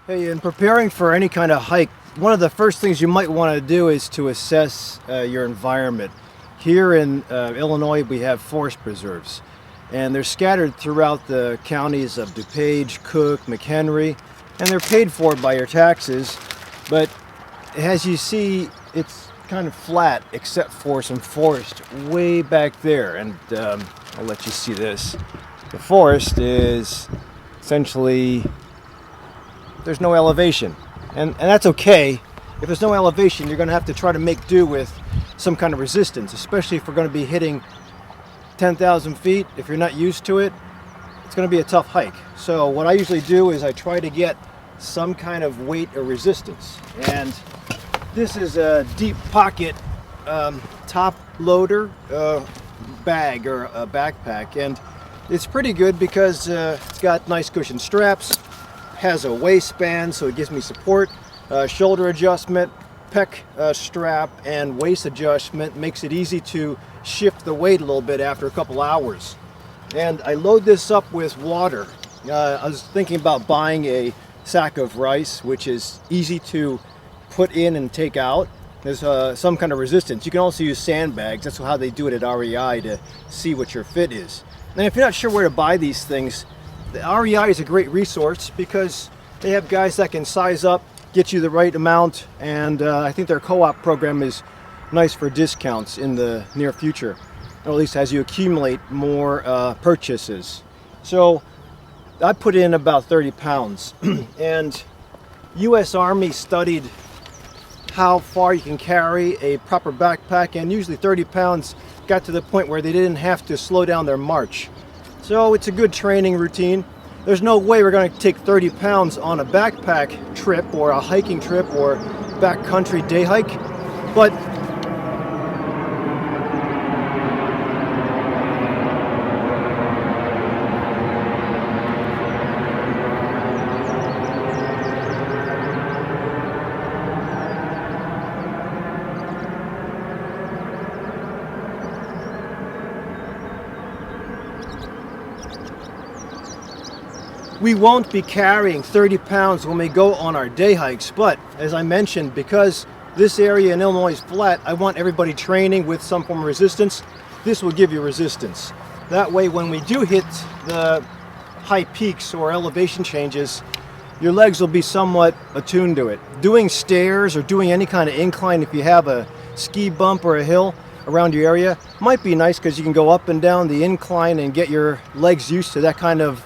Hey, in preparing for any kind of hike, one of the first things you might want to do is to assess your environment. Here in Illinois, we have forest preserves, and they're scattered throughout the counties of DuPage, Cook, McHenry, and they're paid for by your taxes. But as you see, it's kind of flat except for some forest way back there, and I'll let you see this. The forest is essentially there's no elevation, and that's okay. If there's no elevation, you're going to have to try to make do with some kind of resistance, especially if we're going to be hitting 10,000 feet. If you're not used to it, it's going to be a tough hike. So what I usually do is I try to get some kind of weight or resistance, and this is a deep pocket top loader bag or a backpack, and it's pretty good because it's got nice cushion straps, has a waistband so it gives me support, shoulder adjustment, pec strap, and waist adjustment makes it easy to shift the weight a little bit after a couple hours. And I load this up with water. I was thinking about buying a sack of rice, which is easy to put in and take out. There's some kind of resistance. You can also use sandbags. That's how they do it at REI to see what your fit is. And if you're not sure where to buy these things, the REI is a great resource because they have guys that can size up, get you the right amount, and I think their co-op program is nice for discounts in the near future, or at least as you accumulate more purchases. So I put in about 30 pounds, and U.S. Army studied how far you can carry a proper backpack, and usually 30 pounds got to the point where they didn't have to slow down their march. So it's a good training routine. There's no way we're going to take 30 pounds on a backpack trip or a hiking trip or backcountry day hike, but we won't be carrying 30 pounds when we go on our day hikes, but as I mentioned, because this area in Illinois is flat, I want everybody training with some form of resistance. This will give you resistance. That way, when we do hit the high peaks or elevation changes, your legs will be somewhat attuned to it. Doing stairs or doing any kind of incline, if you have a ski bump or a hill around your area, might be nice because you can go up and down the incline and get your legs used to that kind of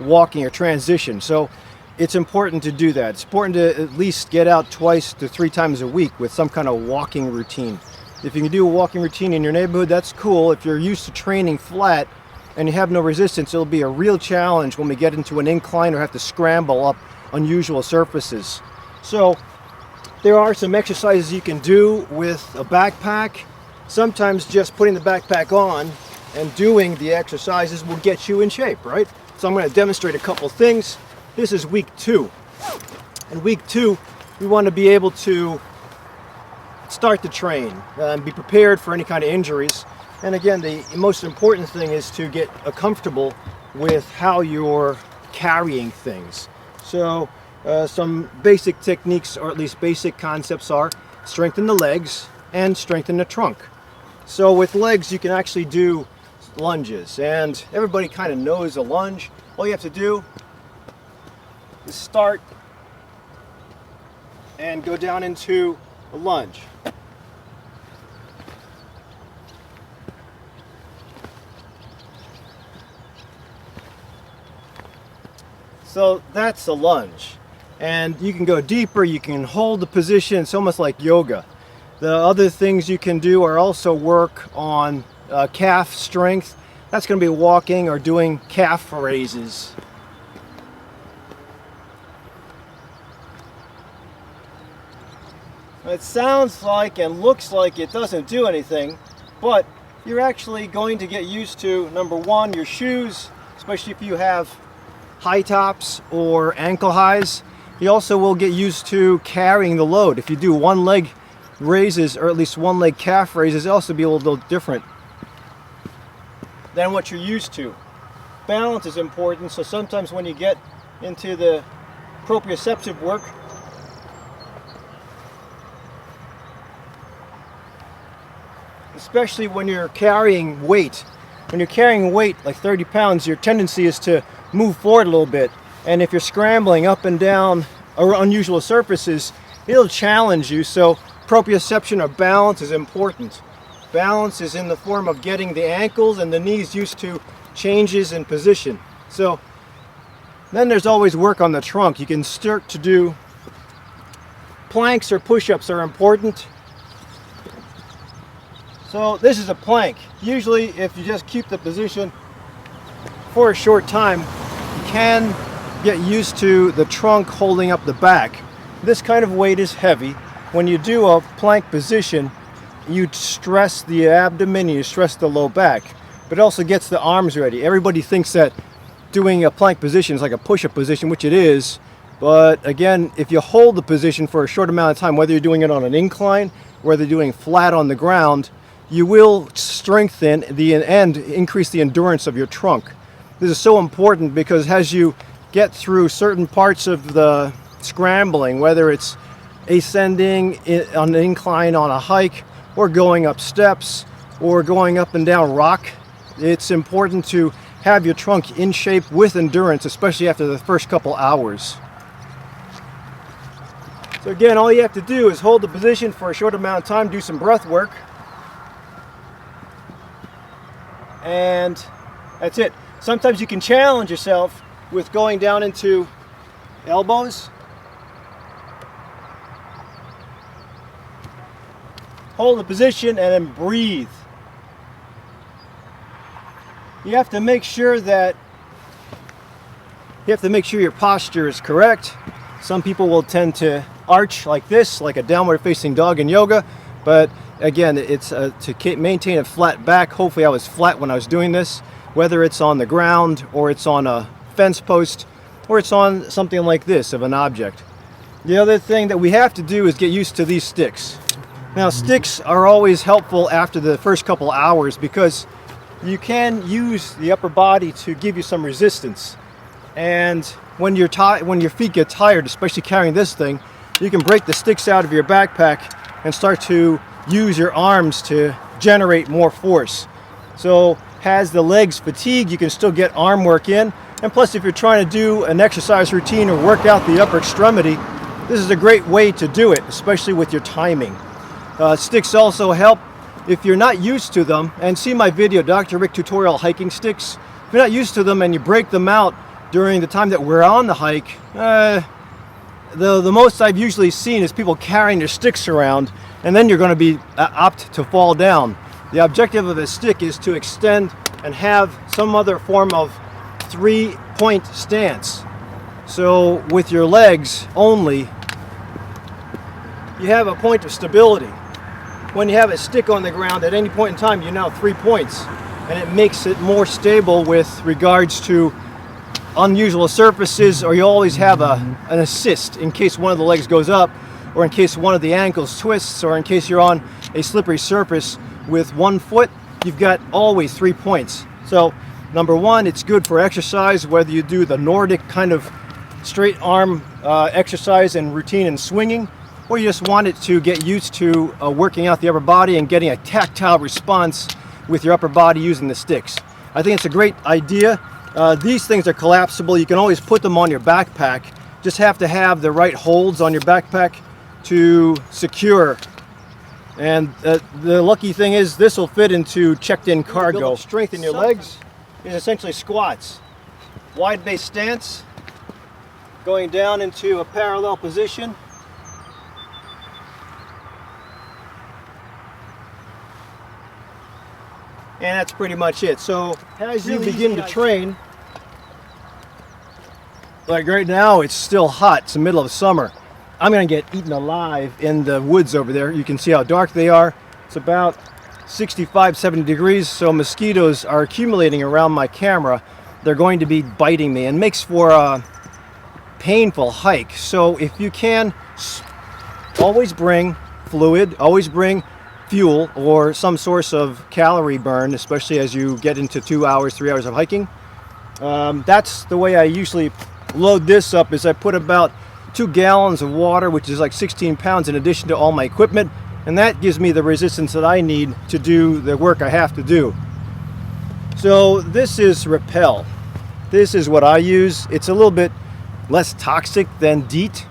walking or transition. So it's important to do that. It's important to at least get out 2 to 3 times a week with some kind of walking routine. If you can do a walking routine in your neighborhood, that's cool. If you're used to training flat and you have no resistance, it'll be a real challenge when we get into an incline or have to scramble up unusual surfaces. So there are some exercises you can do with a backpack. Sometimes just putting the backpack on and doing the exercises will get you in shape, right? So I'm going to demonstrate a couple things. This is week 2. In week 2, we want to be able to start to train and be prepared for any kind of injuries. And again, the most important thing is to get comfortable with how you're carrying things. So some basic techniques, or at least basic concepts, are strengthen the legs and strengthen the trunk. So with legs, you can actually do lunges, and everybody kind of knows a lunge. All you have to do is start and go down into a lunge. So that's a lunge, and you can go deeper, you can hold the position. It's almost like yoga. The other things you can do are also work on calf strength. That's going to be walking or doing calf raises. It sounds like and looks like it doesn't do anything, but you're actually going to get used to, number one, your shoes, especially if you have high tops or ankle highs. You also will get used to carrying the load. If you do one leg raises, or at least one leg calf raises, it'll also be a little different than what you're used to. Balance is important, so sometimes when you get into the proprioceptive work. Especially when you're carrying weight. When you're carrying weight like 30 pounds, your tendency is to move forward a little bit. And if you're scrambling up and down unusual surfaces, it'll challenge you. So proprioception or balance is important. Balance is in the form of getting the ankles and the knees used to changes in position. So then there's always work on the trunk. You can start to do planks or push-ups are important. So this is a plank. Usually if you just keep the position for a short time, you can get used to the trunk holding up the back. This kind of weight is heavy. When you do a plank position, you stress the abdomen, you stress the low back, but it also gets the arms ready. Everybody thinks that doing a plank position is like a push-up position, which it is, but again, if you hold the position for a short amount of time, whether you're doing it on an incline, whether you're doing flat on the ground, you will strengthen and increase the endurance of your trunk. This is so important because as you get through certain parts of the scrambling, whether it's ascending on an incline on a hike, or going up steps, or going up and down rock, it's important to have your trunk in shape with endurance, especially after the first couple hours. So again, all you have to do is hold the position for a short amount of time, do some breath work, and that's it. Sometimes you can challenge yourself with going down into elbows. Hold the position and then breathe. You have to make sure your posture is correct. Some people will tend to arch like this, like a downward facing dog in yoga, but again, it's to maintain a flat back. Hopefully I was flat when I was doing this, whether it's on the ground or it's on a fence post or it's on something like this of an object. The other thing that we have to do is get used to these sticks. Now, sticks are always helpful after the first couple hours because you can use the upper body to give you some resistance. And when your feet get tired, especially carrying this thing, you can break the sticks out of your backpack and start to use your arms to generate more force. So as the legs fatigue, you can still get arm work in. And plus, if you're trying to do an exercise routine or work out the upper extremity, this is a great way to do it, especially with your timing. Sticks also help if you're not used to them, and see my video, DrRic tutorial hiking sticks. If you're not used to them and you break them out during the time that we're on the hike, the most I've usually seen is people carrying their sticks around, and then you're going to be apt to fall down. The objective of a stick is to extend and have some other form of 3-point stance. So with your legs only, you have a point of stability. When you have a stick on the ground at any point in time, you're now 3 points, and it makes it more stable with regards to unusual surfaces, or you always have an assist in case one of the legs goes up, or in case one of the ankles twists, or in case you're on a slippery surface with one foot. You've got always 3 points. So number one, it's good for exercise, whether you do the Nordic kind of straight arm exercise and routine and swinging, or you just want it to get used to working out the upper body and getting a tactile response with your upper body using the sticks. I think it's a great idea. These things are collapsible. You can always put them on your backpack. Just have to have the right holds on your backpack to secure. And the lucky thing is this will fit into checked-in cargo. Build up strength in your legs is essentially squats. Wide base stance, going down into a parallel position. And that's pretty much it. So as you begin to train, like right now it's still hot, it's the middle of summer. I'm gonna get eaten alive in the woods over there. You can see how dark they are. It's about 65, 70 degrees, so mosquitoes are accumulating around my camera. They're going to be biting me and makes for a painful hike. So if you can, always bring fluid, always bring fuel or some source of calorie burn, especially as you get into 2 hours, 3 hours of hiking. That's the way I usually load this up is I put about 2 gallons of water, which is like 16 pounds in addition to all my equipment, and that gives me the resistance that I need to do the work I have to do. So this is Repel. This is what I use. It's a little bit less toxic than DeeT,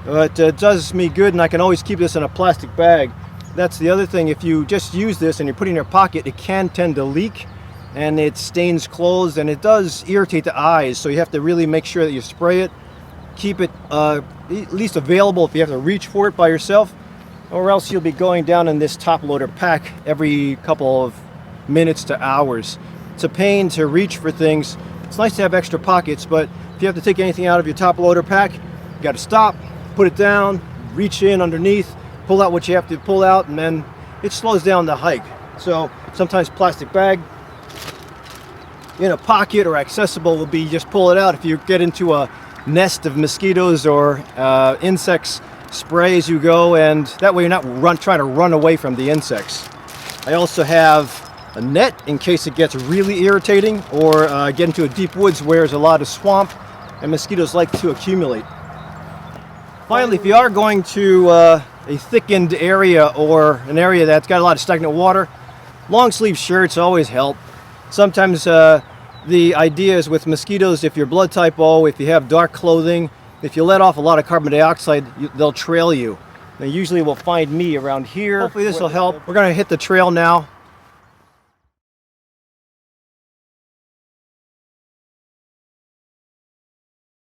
but it does me good, and I can always keep this in a plastic bag. That's the other thing. If you just use this and you put it in your pocket, it can tend to leak, and it stains clothes, and it does irritate the eyes, so you have to really make sure that you spray it. Keep it at least available if you have to reach for it by yourself, or else you'll be going down in this top loader pack every couple of minutes to hours. It's a pain to reach for things. It's nice to have extra pockets, but if you have to take anything out of your top loader pack, you got to stop, put it down, reach in underneath, pull out what you have to pull out, and then it slows down the hike. So sometimes plastic bag in a pocket or accessible will be just pull it out. If you get into a nest of mosquitoes or insects, spray as you go, and that way you're not trying to run away from the insects. I also have a net in case it gets really irritating, or get into a deep woods where there's a lot of swamp and mosquitoes like to accumulate. Finally, if you are going to a thickened area or an area that's got a lot of stagnant water, long sleeve shirts always help. Sometimes the idea is with mosquitoes, if you're blood type O, if you have dark clothing, if you let off a lot of carbon dioxide, they'll trail you. They usually will find me around here. Hopefully this will help. We're going to hit the trail now.